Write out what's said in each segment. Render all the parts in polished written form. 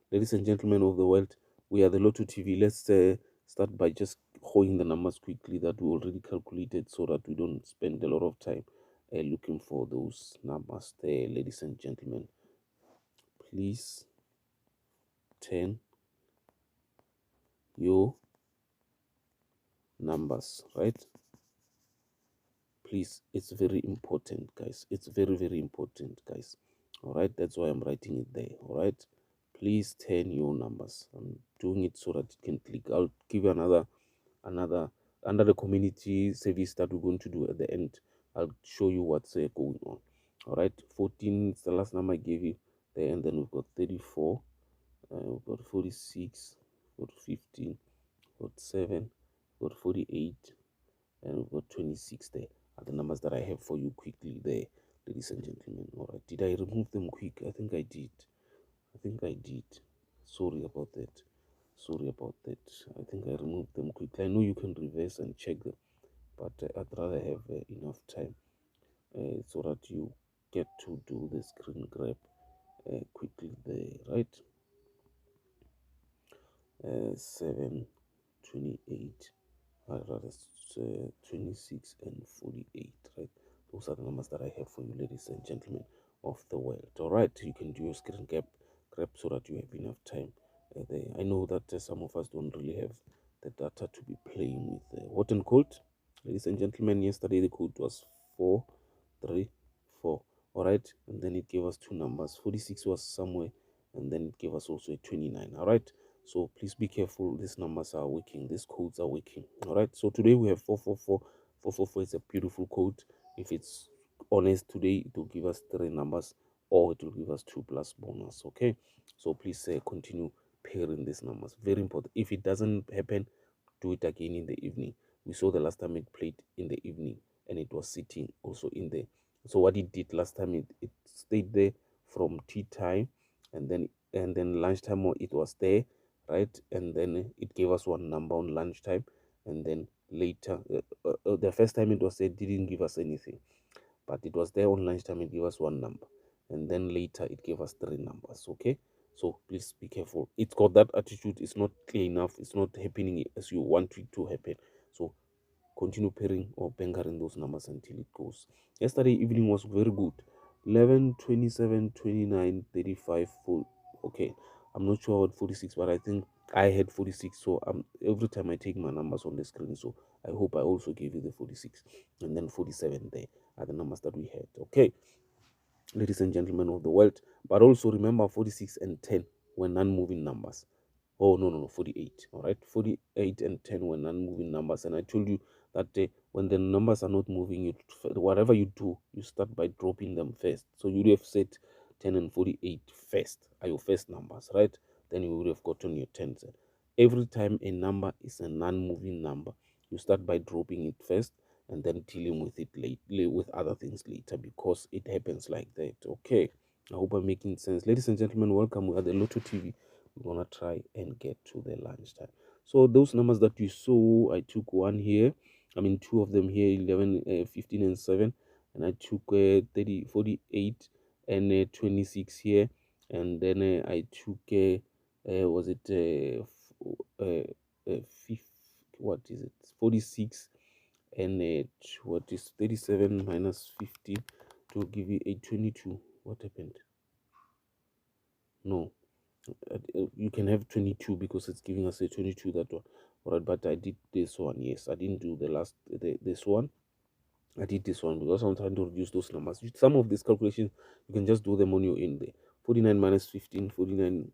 Ladies and gentlemen of the world, we are the Lotto TV. Let's start by just holding the numbers quickly that we already calculated so that we don't spend a lot of time looking for those numbers there. Ladies and gentlemen, please turn your numbers, right? Please, it's very important, guys. It's very important, guys. All right, that's why I'm writing it there. All right, please turn your numbers. I'm doing it so that it can click. I'll give you another under the community service that we're going to do at the end. I'll show you what's going on. All right, 14 is the last number I gave you there, and then we've got 34, we've got 46, we've got 15, we've got 7, we've got 48, and we've got 26 there are the numbers that I have for you quickly there, ladies and gentlemen. All right, did I remove them quick? I think I did. Sorry about that. I think I removed them quickly. I know you can reverse and check them, but I'd rather have enough time so that you get to do the screen grab quickly there, right? 728, rather 26 and 48, right? Those are the numbers that I have for you, ladies and gentlemen of the world. All right, you can do your screen grab so that you have enough time there. I know that some of us don't really have the data to be playing with hot and cold. Ladies and gentlemen, yesterday the code was 434. All right, and then it gave us two numbers. 46 was somewhere, and then it gave us also a 29. All right, so please be careful. These numbers are working. These codes are working. All right. So today we have 444. 444 is a beautiful code. If it's honest today, it will give us three numbers, or it will give us 2 plus bonus. Okay. So please continue pairing these numbers. Very important. If it doesn't happen, do it again in the evening. We saw the last time it played in the evening, and it was sitting also in there. So what it did last time, it stayed there from tea time, and then lunchtime it was there, right? And then it gave us one number on lunchtime, and then later the first time it was there, it didn't give us anything, but it was there on lunchtime. It gave us one number, and then later it gave us three numbers. Okay, so please be careful. It's got that attitude. It's not clear enough. It's not happening as you want it to happen. So continue pairing or bankering those numbers until it goes. Yesterday evening was very good. 11, 27, 29, 35, 4. Okay, I'm not sure about 46, but I think I had 46. So every time I take my numbers on the screen, so I hope I also gave you the 46, and then 47 there are the numbers that we had. Okay, ladies and gentlemen of the world, but also remember 46 and 10 were non-moving numbers. Oh, no, 48. All right, 48 and 10 were non-moving numbers. And I told you that when the numbers are not moving, whatever you do, you start by dropping them first. So you would have set 10 and 48 first, are your first numbers, right? Then you would have gotten your 10s. Every time a number is a non-moving number, you start by dropping it first and then dealing with it later, with other things later, because it happens like that. Okay, I hope I'm making sense. Ladies and gentlemen, welcome. We are the Lotto TV. We're gonna try and get to the lunchtime. So those numbers that you saw, I took one here, I mean two of them here, 11, 15 and 7, and I took 30, 48 and 26 here, and then I took was it what is it, 46, and what is 37 minus 50 to give you a 22. What happened? No, you can have 22 because it's giving us a 22, that one. All right, but I did this one. Yes, I didn't do this one. I did this one because I'm trying to reduce those numbers. Some of these calculations you can just do them on your end there. 49 minus 15, 49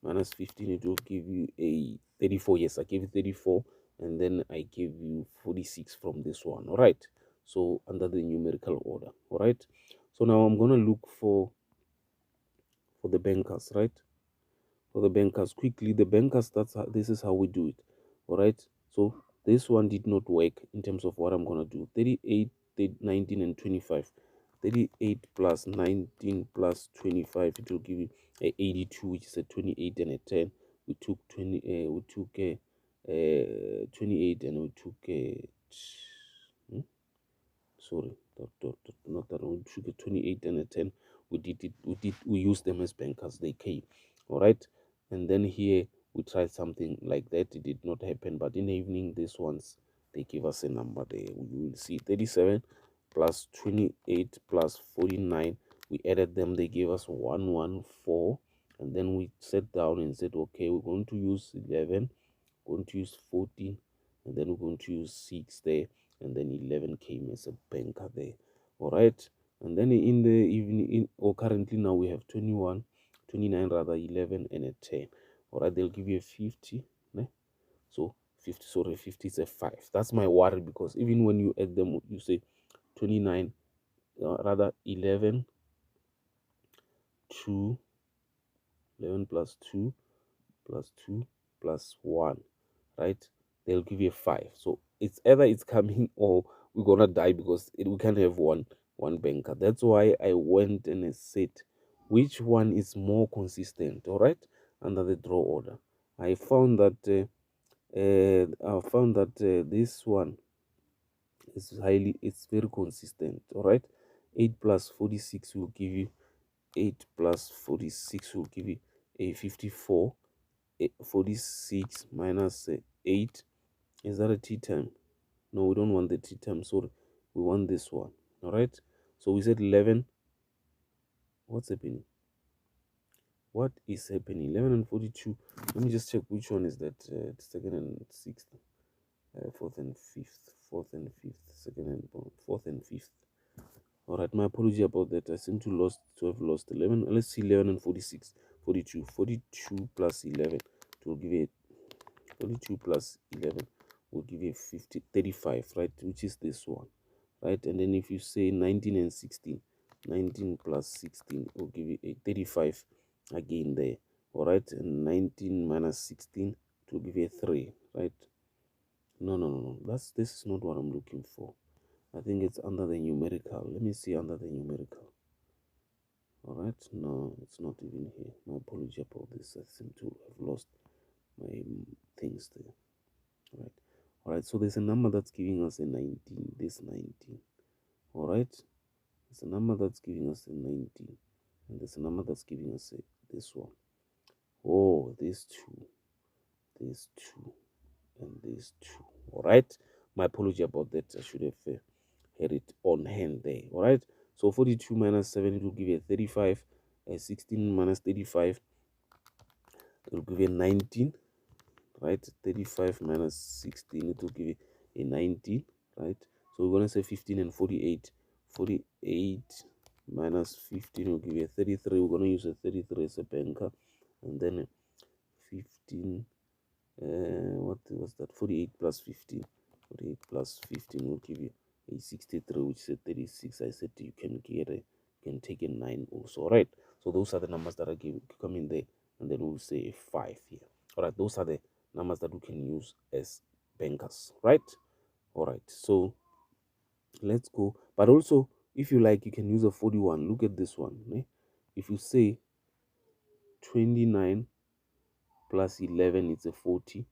minus 15, it will give you a 34. Yes, I gave you 34, and then I gave you 46 from this one. All right, so under the numerical order. All right, so now I'm gonna look for the bankers, right? For the bankers quickly, the bankers, this is how we do it. All right, so this one did not work in terms of what I'm gonna do. 38, 19 and 25. 38 plus 19 plus 25, it will give you a 82, which is a 28 and a 10. We took 28, and we took sorry, not that one. We took a 28 and a 10. We used them as bankers. They came. All right, And then here we tried something like that, it did not happen. But in the evening, these ones, they give us a number there. We will see 37 plus 28 plus 49. We added them, they gave us 114. And then we sat down and said, okay, we're going to use 11, going to use 14, and then we're going to use 6 there, and then 11 came as a banker there. All right. And then in the evening, or currently now we have 21, 29 rather, 11 and a 10. All right, they'll give you a 50, né? So 50, sorry, 50 is a 5. That's my worry, because even when you add them, you say 29, rather 11, 2, 11 plus 2 plus 2 plus 1, right? They'll give you a 5. So it's either it's coming or we're gonna die, because we can't have one banker. That's why I went and I said which one is more consistent. All right, under the draw order, I found that this one is it's very consistent. All right, 8 plus 46 will give you 8 plus 46 will give you a 54. 46 minus 8, is that a tea time? No, we don't want the tea time, sorry, we want this one. All right, so we said 11. What's happening? What is happening? 11 and 42. Let me just check which one is that. Second and sixth, fourth and fifth, fourth and fifth, second and fourth and fifth. All right, my apology about that. I seem to have lost 11. Let's see, 11 and 46, 42. 42 plus 11 will give you 42 plus 11 will give you 35, right, which is this one, right? And then if you say 19 and 16, 19 plus 16 will give you a 35 again there. All right, and 19 minus 16 will give you a 3, right? No, this is not what I'm looking for. I think it's under the numerical. Let me see under the numerical. All right, no, it's not even here. My apology about this. I seem to have lost my things there. All right, so there's a number that's giving us a 19, this 19. All right, there's a number that's giving us a 19, and there's a number that's giving us this one. Oh, these two, and these two. All right, my apology about that. I should have had it on hand there. All right, so 42 minus 7, it will give you a 35. 16 minus 35, it will give you a 19. Right, 35 minus 16, it will give you a 19, right? So we're going to say 15 and 48. 48 minus 15 will give you a 33. We're going to use a 33 as a banker. And then 15, what was that? 48 plus 15. 48 plus 15 will give you a 63, which is a 36. I said you can take a 9 also, right? So those are the numbers that are coming there, and then we'll say a 5 here. All right, those are the numbers that we can use as bankers, right? All right, so let's go. But also, if you like, you can use a 41. Look at this one, eh? If you say 29 plus 11, it's a 40,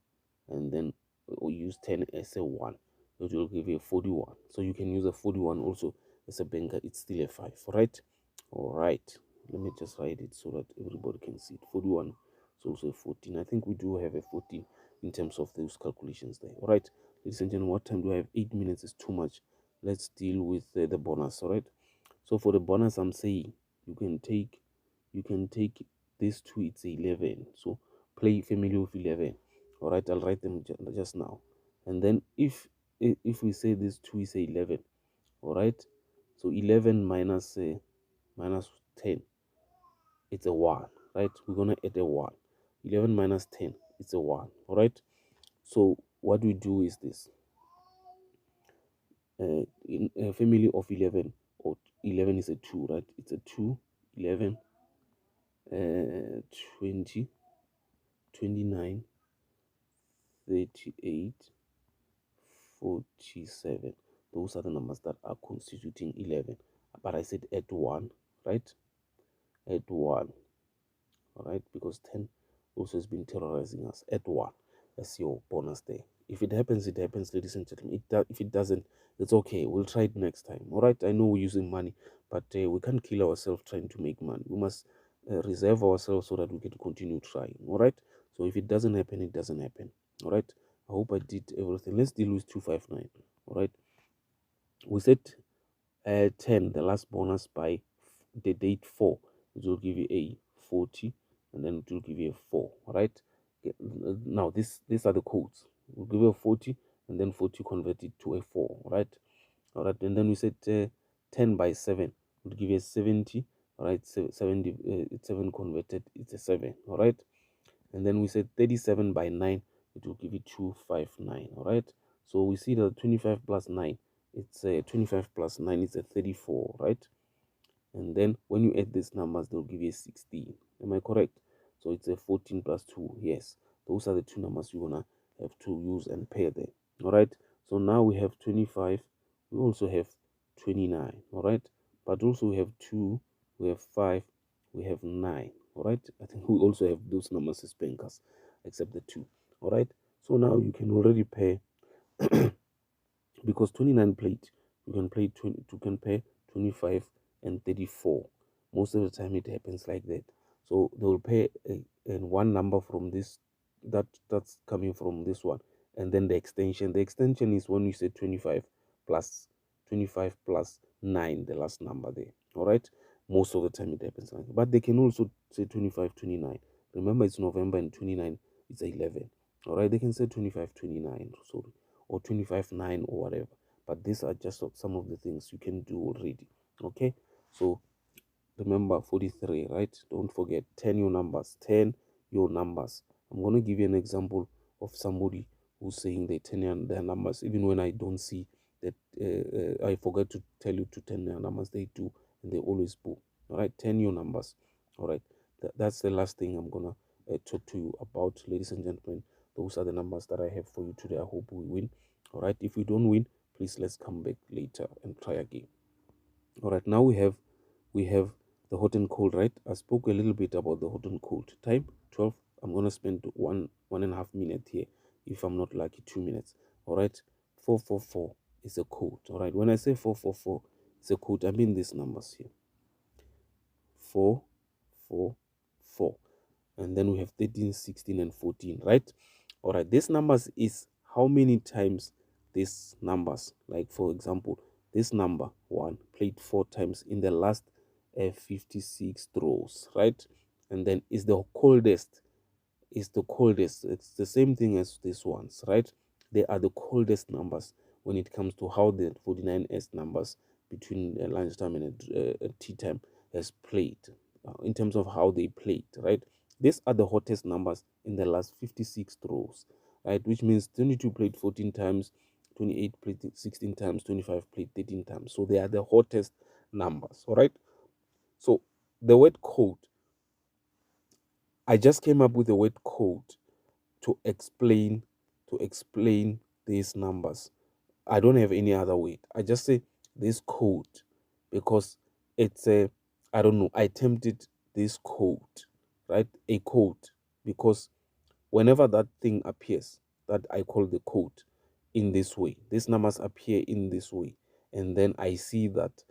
and then we use 10 as a 1, it will give you a 41. So you can use a 41 also as a banker. It's still a 5, right? All right, let me just write it so that everybody can see it. 41 is also a 14. I think we do have a 14 in terms of those calculations there. All right, ladies and gentlemen, what time do I have? 8 minutes is too much. Let's deal with the bonus. All right, so for the bonus, I'm saying you can take this two, it's 11. So play family of 11. All right, I'll write them just now. And then if we say this two is 11, all right, so 11 minus 10, it's a 1, right? We're gonna add a 1. 11 minus 10, it's a 1. All right, so what we do is this, in a family of 11, or 11 is a 2, right? It's a 2, 11, 20, 29, 38, 47. Those are the numbers that are constituting 11. But I said add 1, right? Add 1. All right, because 10 also has been terrorizing us. Add 1 as your bonus there. If it happens, it happens, ladies and gentlemen. If it doesn't, it's okay. We'll try it next time. All right, I know we're using money, but we can't kill ourselves trying to make money. We must reserve ourselves so that we can continue trying. All right. So if it doesn't happen, it doesn't happen. All right. I hope I did everything. Let's deal with 259. All right. We said 10, the last bonus by the date 4. It will give you a 40, and then it will give you a 4. All right. Now these are the codes. We'll give you a 40, and then 40 converted to a 4. All right. All right. And then we said 10 by 7 will give you a 70. All right. 7 converted, it's a 7. All right. And then we said 37 by 9, it will give you 259. All right. So we see that 25 plus 9, it's a 25 plus 9 is a 34, right? And then when you add these numbers, they'll give you a 16. Am I correct? So it's a 14 plus 2. Yes, those are the two numbers you're gonna have to use and pair there. All right. So now we have 25. We also have 29. All right. But also we have 2, we have 5, we have 9. All right. I think we also have those numbers as bankers, except the 2. All right. So now you can already pair because 29 plate, you can play 20, you can pair 25 and 34. Most of the time it happens like that. So they will pay and one number from this, that's coming from this one, and then the extension is when you say 25 plus 9, the last number there. All right. Most of the time it happens like that. But they can also say 25 29. Remember, it's November, and 29 is 11. All right. They can say 25 29. So, or 25 9 or whatever, but these are just some of the things you can do already. Okay. So remember 43, right? Don't forget 10 your numbers. I'm going to give you an example of somebody who's saying they 10 their numbers, even when I don't see that. I forget to tell you to 10 their numbers, they do, and they always pull. All right. 10 your numbers. All right. That's the last thing I'm going to talk to you about, ladies and gentlemen. Those are the numbers that I have for you today. I hope we win. All right. If we don't win, please let's come back later and try again. All right. Now we have the hot and cold, right? I spoke a little bit about the hot and cold. Time 12. I'm gonna spend 1.5 minutes here. If I'm not lucky, 2 minutes. All right. 444 is a code. All right. When I say 444 is a code, I mean these numbers here. 444. And then we have 13, 16, and 14, right? All right. This numbers is how many times these numbers, like for example, this number 1 played 4 times in the last 56 throws, right? And then is the coldest. It's the same thing as these ones, right? They are the coldest numbers when it comes to how the 49S numbers between lunchtime and tea time has played, in terms of how they played, right? These are the hottest numbers in the last 56 throws, right? Which means 22 played 14 times, 28 played 16 times, 25 played 13 times. So they are the hottest numbers, all right? So the word code, I just came up with the word code to explain these numbers. I don't have any other way. I just say this code because it's a, I don't know, I tempted this code, right? A code, because whenever that thing appears, that I call the code, in this way, these numbers appear in this way, and then I see that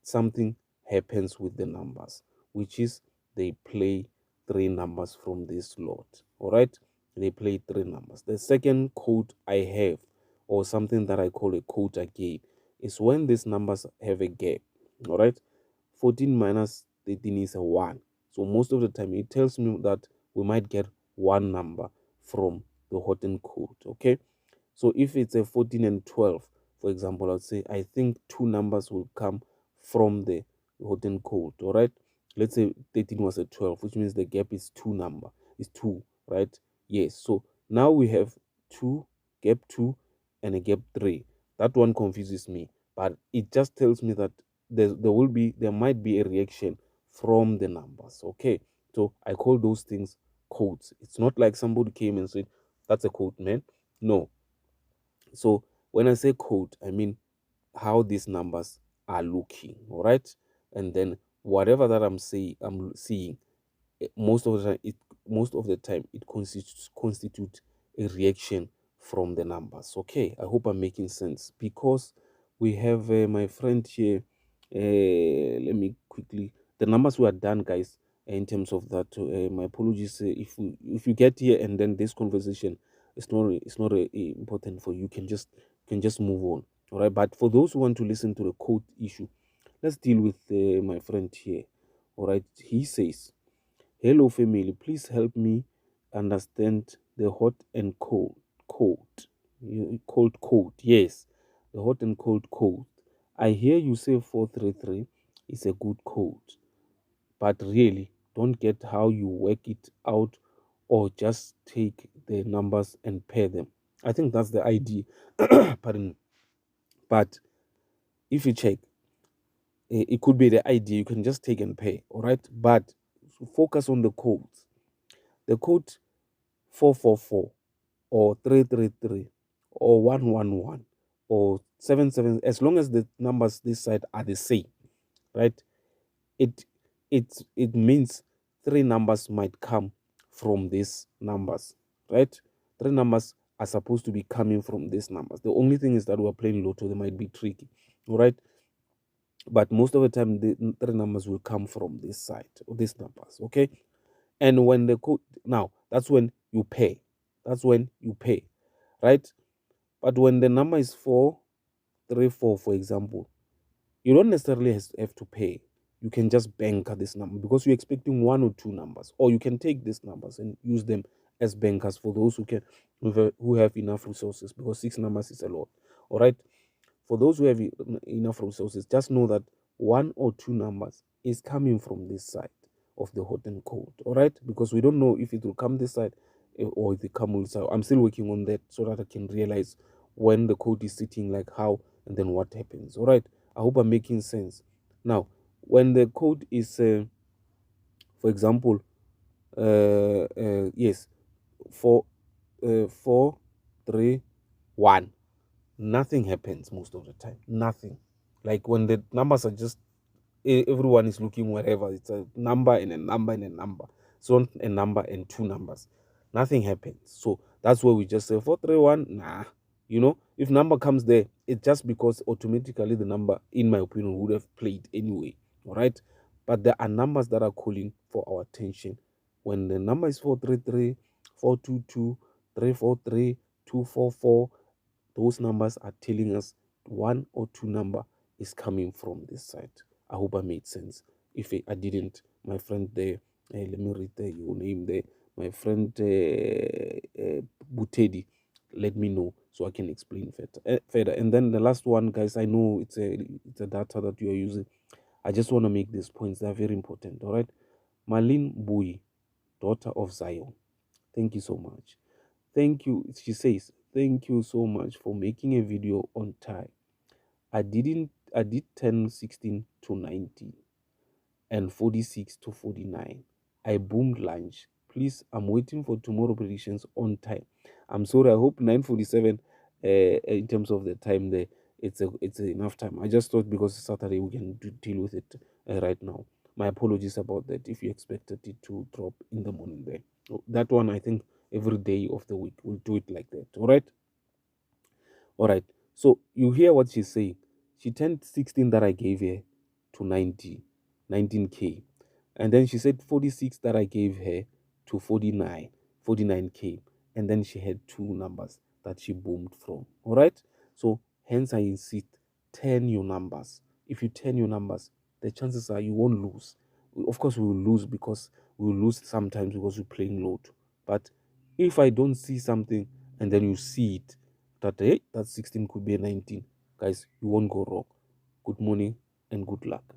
something happens with the numbers, which is they play 3 numbers from this lot. All right. They play 3 numbers. The second code I have, or something that I call a code again, is when these numbers have a gap. All right. 14 minus 13 is a 1. So most of the time it tells me that we might get one number from the hot and cold. Okay. So if it's a 14 and 12, for example, I'd say I think 2 numbers will come from the hot and cold. All right. Let's say 13 was a 12, which means the gap is 2, right? Yes. So now we have 2, gap 2, and a gap 3. That one confuses me, but it just tells me that there might be a reaction from the numbers. Okay. So I call those things codes. It's not like somebody came and said, that's a code, man. No. So when I say code, I mean how these numbers are looking. All right. And then whatever that I'm seeing, most of the time it constitute a reaction from the numbers. Okay. I hope I'm making sense, because we have my friend here. Let me quickly, the numbers were done, guys. in terms of that. My apologies if you get here and then this conversation is not important for you. Can just move on. All right. But for those who want to listen to the code issue, let's deal with my friend here. All right. He says, "Hello, family. Please help me understand the hot and cold code. Cold code. Yes, the hot and cold code. I hear you say 433 is a good code, but really don't get how you work it out or just take the numbers and pair them. I think that's the idea." Pardon me. But if you check, it could be the idea. You can just take and pair, all right? But focus on the codes. The code 444 or 333 or 111 or 77, as long as the numbers this side are the same, right? It means three numbers might come from these numbers, right? Three numbers are supposed to be coming from these numbers. The only thing is that we're playing Lotto, they might be tricky, all right? But most of the time, the three numbers will come from this side or these numbers, okay? And when the code, now that's when you pay. That's when you pay, right? But when the number is 434, for example, you don't necessarily have to pay. You can just bank at this number because you're expecting one or two numbers, or you can take these numbers and use them as bankers for those who have enough resources, because six numbers is a lot. All right. For those who have enough resources, just know that one or two numbers is coming from this side of the hot and cold. All right, because we don't know if it will come this side or if it come on this side. I'm still working on that so that I can realize when the code is sitting, like how, and then what happens. All right, I hope I'm making sense. Now, when the code is, for example, yes, 4 3 1, nothing happens most of the time. Nothing. Like when the numbers are just, everyone is looking wherever, it's a number and a number and a number. So a number and two numbers. Nothing happens. So that's where we just say 431. Nah. If number comes there, it's just because automatically the number, in my opinion, would have played anyway. All right. But there are numbers that are calling for our attention. When the number is 433, 422, 343, 244, those numbers are telling us one or two number is coming from this side. I hope I made sense. If I didn't, my friend there, let me read your name there. My friend Butedi, let me know so I can explain further. And then the last one, guys, I know it's a data that you are using. I just want to make these points. They're very important. All right. Malin Bui, daughter of Zion. Thank you so much. Thank you. She says, "Thank you so much for making a video on time. I did 10, 16 to 19 and 46 to 49. I boomed lunch. Please, I'm waiting for tomorrow predictions on time." I'm sorry, I hope 9:47 in terms of the time there, it's enough time. I just thought because it's Saturday we can deal with it right now. My apologies about that if you expected it to drop in the morning there. That one, I think every day of the week we'll do it like that. All right. All right. So you hear what she's saying. She turned 16 that I gave her to 19K. And then she said 46 that I gave her to 49K. And then she had two numbers that she boomed from. All right. So hence I insist, turn your numbers. If you turn your numbers, the chances are you won't lose. Of course, we will lose because we will lose sometimes because we're playing low. But if I don't see something and then you see it, that hey, that 16 could be a 19, guys, you won't go wrong. Good morning and good luck.